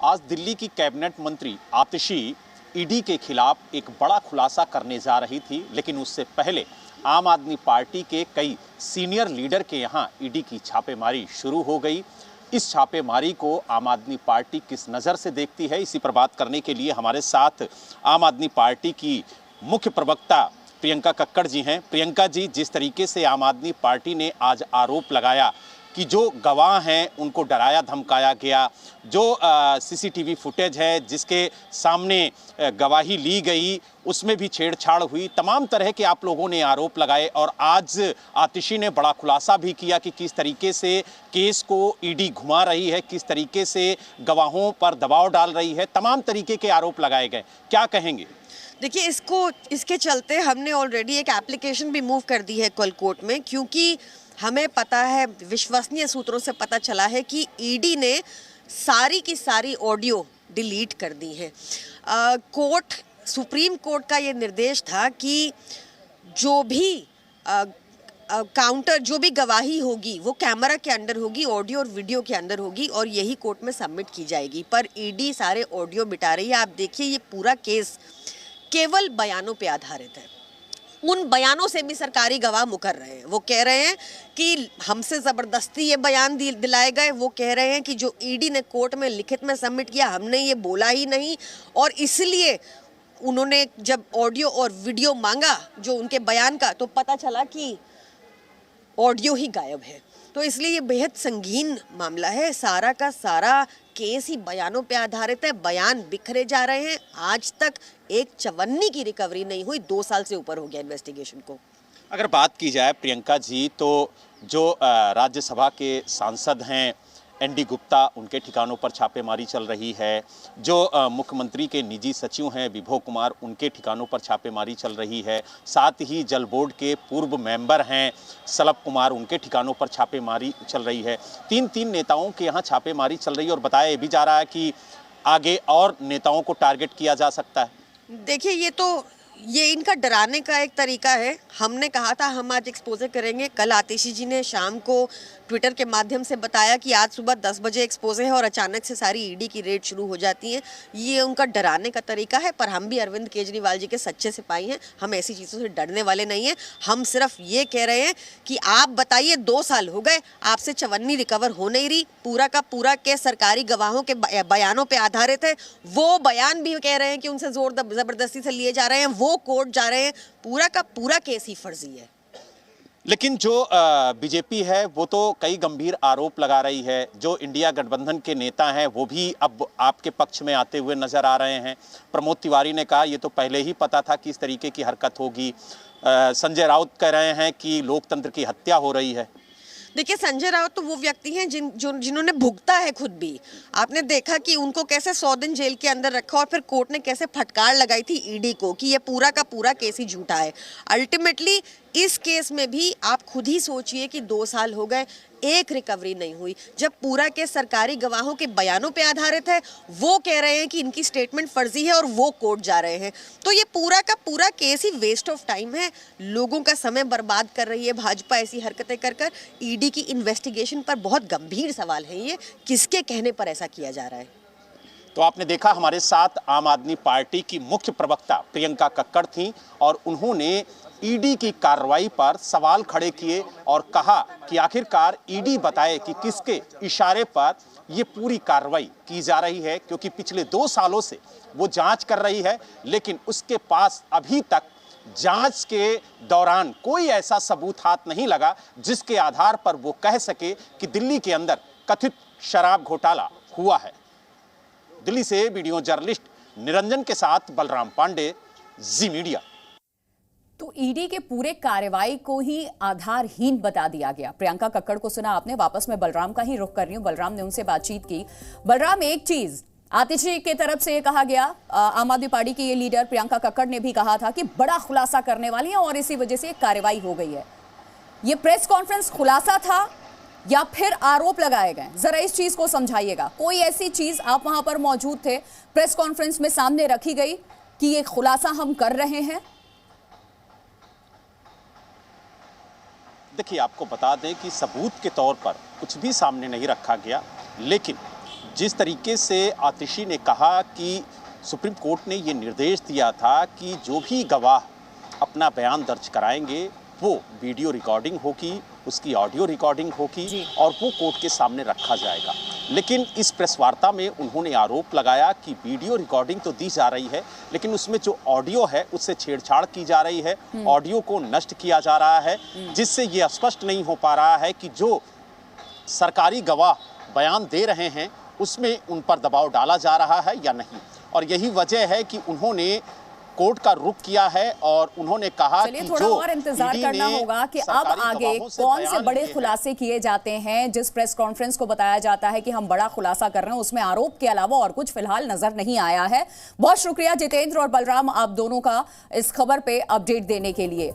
आज दिल्ली की कैबिनेट मंत्री आतिशी ईडी के खिलाफ एक बड़ा खुलासा करने जा रही थी, लेकिन उससे पहले आम आदमी पार्टी के कई सीनियर लीडर के यहां ईडी की छापेमारी शुरू हो गई। इस छापेमारी को आम आदमी पार्टी किस नज़र से देखती है, इसी पर बात करने के लिए हमारे साथ आम आदमी पार्टी की मुख्य प्रवक्ता प्रियंका कक्कड़ जी हैं। प्रियंका जी, जिस तरीके से आम आदमी पार्टी ने आज आरोप लगाया कि जो गवाह हैं उनको डराया धमकाया गया, जो सीसीटीवी फुटेज है जिसके सामने गवाही ली गई उसमें भी छेड़छाड़ हुई, तमाम तरह के आप लोगों ने आरोप लगाए और आज आतिशी ने बड़ा खुलासा भी किया कि किस तरीके से केस को ईडी घुमा रही है, किस तरीके से गवाहों पर दबाव डाल रही है, तमाम तरीके के आरोप लगाए गए। क्या कहेंगे? देखिए, इसके चलते हमने ऑलरेडी एक एप्लीकेशन भी मूव कर दी है कल कोर्ट में, क्योंकि हमें पता है, विश्वसनीय सूत्रों से पता चला है कि ईडी ने सारी की सारी ऑडियो डिलीट कर दी है। सुप्रीम कोर्ट का ये निर्देश था कि जो भी जो भी गवाही होगी वो कैमरा के अंदर होगी, ऑडियो और वीडियो के अंदर होगी और यही कोर्ट में सबमिट की जाएगी। पर ईडी सारे ऑडियो मिटा रही है। आप देखिए, ये पूरा केस केवल बयानों पे आधारित है। उन बयानों से भी सरकारी गवाह मुकर रहे हैं। वो कह रहे हैं कि हमसे ज़बरदस्ती ये बयान दिलाए गए। वो कह रहे हैं कि जो ईडी ने कोर्ट में लिखित में सबमिट किया, हमने ये बोला ही नहीं, और इसलिए उन्होंने जब ऑडियो और वीडियो मांगा जो उनके बयान का, तो पता चला कि ऑडियो ही गायब है। तो इसलिए ये बेहद संगीन मामला है। सारा का सारा केस ही बयानों पे आधारित है। बयान बिखरे जा रहे हैं। आज तक एक चवन्नी की रिकवरी नहीं हुई। 2 साल से ऊपर हो गया इन्वेस्टिगेशन को। अगर बात की जाए प्रियंका जी, तो जो राज्यसभा के सांसद हैं एनडी गुप्ता, उनके ठिकानों पर छापेमारी चल रही है। जो मुख्यमंत्री के निजी सचिव हैं विभो कुमार, उनके ठिकानों पर छापेमारी चल रही है। साथ ही जल बोर्ड के पूर्व मेंबर हैं सलभ कुमार, उनके ठिकानों पर छापेमारी चल रही है। तीन नेताओं के यहाँ छापेमारी चल रही है और बताया भी जा रहा है कि आगे और नेताओं को टारगेट किया जा सकता है। देखिए, ये इनका डराने का एक तरीका है। हमने कहा था हम आज एक्सपोजर करेंगे। कल आतिशी जी ने शाम को ट्विटर के माध्यम से बताया कि आज सुबह 10 बजे एक्सपोजर है और अचानक से सारी ईडी की रेड शुरू हो जाती है। ये उनका डराने का तरीका है। पर हम भी अरविंद केजरीवाल जी के सच्चे सिपाही हैं। हम ऐसी चीज़ों से डरने वाले नहीं हैं। हम सिर्फ ये कह रहे हैं कि आप बताइए, 2 साल हो गए, आपसे चवन्नी रिकवर हो नहीं रही। पूरा का पूरा केस सरकारी गवाहों के बयानों पर आधारित है। वो बयान भी कह रहे हैं कि उनसे जोर ज़बरदस्ती से लिए जा रहे हैं, वो कोर्ट जा रहे हैं। पूरा का पूरा केस ही फर्जी है। लेकिन जो बीजेपी है वो तो कई गंभीर आरोप लगा रही है। जो इंडिया गठबंधन के नेता हैं वो भी अब आपके पक्ष में आते हुए नजर आ रहे हैं। प्रमोद तिवारी ने कहा ये तो पहले ही पता था कि इस तरीके की हरकत होगी। संजय राउत कह रहे हैं कि लोकतंत्र की हत्या हो रही है। देखिए, संजय राउत तो वो व्यक्ति हैं जिन्होंने भुगता है खुद भी। आपने देखा कि उनको कैसे 100 दिन जेल के अंदर रखा और फिर कोर्ट ने कैसे फटकार लगाई थी ईडी को कि ये पूरा का पूरा केस ही झूठा है। अल्टीमेटली इस केस में भी आप खुद ही सोचिए कि 2 साल हो गए, एक रिकवरी नहीं हुई। जब पूरा केस सरकारी गवाहों के बयानों पे आधारित है, वो कह रहे हैं कि इनकी स्टेटमेंट फर्जी है और वो कोर्ट जा रहे हैं, तो ये पूरा का पूरा केस ही वेस्ट ऑफ टाइम है। लोगों का समय बर्बाद कर रही है भाजपा ऐसी हरकतें कर कर। ईडी की इन्वेस्टिगेशन पर बहुत गंभीर सवाल है, ये किसके कहने पर ऐसा किया जा रहा है। तो आपने देखा, हमारे साथ आम आदमी पार्टी की मुख्य प्रवक्ता प्रियंका कक्कड़ थीं और उन्होंने ईडी की कार्रवाई पर सवाल खड़े किए और कहा कि आखिरकार ईडी बताए कि किसके इशारे पर ये पूरी कार्रवाई की जा रही है, क्योंकि पिछले 2 सालों से वो जांच कर रही है, लेकिन उसके पास अभी तक जांच के दौरान कोई ऐसा सबूत हाथ नहीं लगा जिसके आधार पर वो कह सके कि दिल्ली के अंदर कथित शराब घोटाला हुआ है। दिल्ली से वीडियो जर्नलिस्ट निरंजन के साथ बलराम पांडे, जी मीडिया। तो ईडी के पूरे कार्रवाई को ही आधारहीन बता दिया गया। प्रियंका कक्कड़ को सुना आपने। वापस मैं बलराम का ही रुख कर रही हूं। बलराम ने उनसे बातचीत की। बलराम, एक चीज आतिशी के तरफ से कहा गया, आम आदमी पार्टी की ये लीडर प्रियंका कक्कड़ ने भी कहा था कि बड़ा खुलासा करने वाली है और इसी वजह से कार्रवाई हो गई है। ये प्रेस कॉन्फ्रेंस खुलासा था या फिर आरोप लगाए गए? जरा इस चीज को समझाइएगा। कोई ऐसी चीज, आप वहां पर मौजूद थे, प्रेस कॉन्फ्रेंस में सामने रखी गई कि ये खुलासा हम कर रहे हैं? देखिए, आपको बता दें कि सबूत के तौर पर कुछ भी सामने नहीं रखा गया, लेकिन जिस तरीके से आतिशी ने कहा कि सुप्रीम कोर्ट ने ये निर्देश दिया था कि जो भी गवाह अपना बयान दर्ज कराएंगे वो वीडियो रिकॉर्डिंग होगी, उसकी ऑडियो रिकॉर्डिंग होगी और वो कोर्ट के सामने रखा जाएगा। लेकिन इस प्रेस वार्ता में उन्होंने आरोप लगाया कि वीडियो रिकॉर्डिंग तो दी जा रही है, लेकिन उसमें जो ऑडियो है उससे छेड़छाड़ की जा रही है, ऑडियो को नष्ट किया जा रहा है, जिससे ये स्पष्ट नहीं हो पा रहा है कि जो सरकारी गवाह बयान दे रहे हैं उसमें उन पर दबाव डाला जा रहा है या नहीं। और यही वजह है कि उन्होंने कोर्ट का रुख किया है और उन्होंने कहा कि थोड़ा जो और इंतजार ईडी करना ने होगा कि अब सरकारी आगे गवाहों से कौन से बयान बड़े लिए हैं। खुलासे किए जाते हैं। जिस प्रेस कॉन्फ्रेंस को बताया जाता है कि हम बड़ा खुलासा कर रहे हैं, उसमें आरोप के अलावा और कुछ फिलहाल नजर नहीं आया है। बहुत शुक्रिया जितेंद्र और बलराम, आप दोनों का इस खबर पे अपडेट देने के लिए।